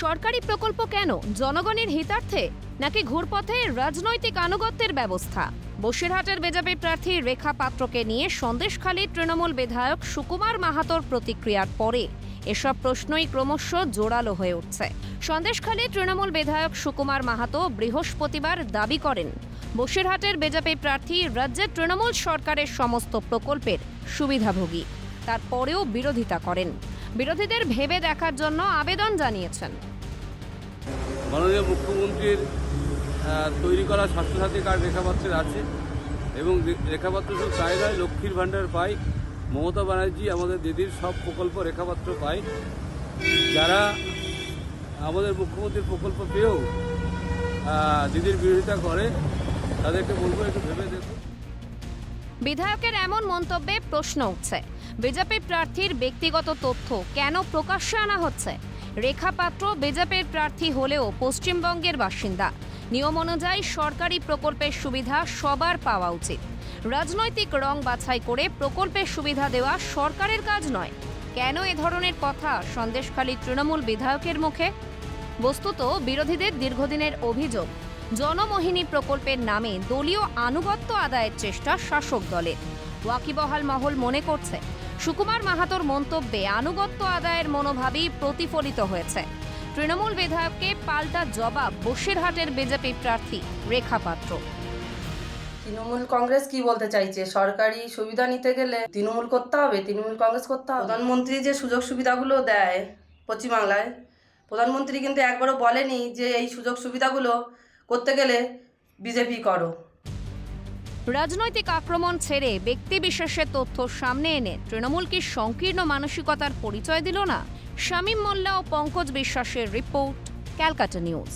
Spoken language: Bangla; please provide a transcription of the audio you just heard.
সরকারি প্রকল্প কেন জনগণের হিতার্থে নাকি ঘুরপথে রাজনৈতিক আনুগত্যের ব্যবস্থা? বসিরহাটের বিজেপি প্রার্থী রেখা পাত্রকে নিয়ে সন্দেশখালীর তৃণমূল বিধায়ক সুকুমার মাহাতোর প্রতিক্রিয়ার পরে এসব প্রশ্নই ক্রমশ জোরালো হয়ে উঠছে। সন্দেশখালীর তৃণমূল বিধায়ক সুকুমার মাহাতো বৃহস্পতিবার দাবি করেন, বসিরহাটের বিজেপি প্রার্থী রাজ্যের তৃণমূল সরকারের সমস্ত প্রকল্পের সুবিধাভোগী। তারপরেও বিরোধিতা করেন। বিরোধীদের ভেবে দেখার জন্য আবেদন জানিয়েছেন। মাননীয় মুখ্যমন্ত্রীর তৈরি করা স্বাস্থ্যসাথী কার্ড রেখাপাত্রের আছে এবং রেখাপাত্র শুধু তাই নয়, লক্ষ্মীর ভাণ্ডার পাই, মমতা ব্যানার্জি আমাদের দিদির সব প্রকল্প রেখাপাত্র পাই। যারা আমাদের মুখ্যমন্ত্রীর প্রকল্প পেয়েও দিদির বিরোধিতা করে তাদেরকে বলবো একটু ভেবে দেখুন। বিধায়কের এমন মন্তব্যে প্রশ্ন উঠছে, বিজেপি প্রার্থীর ব্যক্তিগত তথ্য কেন প্রকাশ্যে আনা হচ্ছে? রেখা পাত্র বিজেপির প্রার্থী হলেও পশ্চিমবঙ্গের বাসিন্দা। নিয়ম অনুযায়ী সরকারি প্রকল্পের সুবিধা সবার পাওয়া উচিত। রাজনৈতিক রং বাছাই করে প্রকল্পের সুবিধা দেওয়া সরকারের কাজ নয়। কেন এ ধরনের কথা সন্দেশখালীর তৃণমূল বিধায়কের মুখে? বস্তুত বিরোধীদের দীর্ঘদিনের অভিযোগ, জনমোহিনী প্রকল্পের নামে দলীয় আনুগত্য আদায়ের চেষ্টা শাসক দলের। ওয়াকিবহাল মহল মনে করছে, সুকুমার মাহাতোর মন্তব্যে আনুগত্য আদায়ের মনোভাবই প্রতিফলিত হয়েছে। তৃণমূল বিধায়ককে পাল্টা জবাব বসিরহাটের বিজেপি প্রার্থী রেখা পাত্র। তৃণমূল কংগ্রেস কি বলতে চাইছে? সরকারি সুবিধা নিতে গেলে তৃণমূল করতে হবে, তৃণমূল কংগ্রেস করতে হবে। প্রধানমন্ত্রী যে সুযোগ সুবিধাগুলো দেয় পশ্চিমবাংলায়, প্রধানমন্ত্রী কিন্তু একবারও বলেনি যে এই সুযোগ সুবিধাগুলো করতে গেলে বিজেপি করো। রাজনৈতিক আক্রমণ ছেড়ে ব্যক্তিবিশেষের তথ্য সামনে এনে তৃণমূল কি সংকীর্ণ মানসিকতার পরিচয় দিল না? শামীম মোল্লা ও পঙ্কজ বিশ্বাসের রিপোর্ট, ক্যালকাটা নিউজ।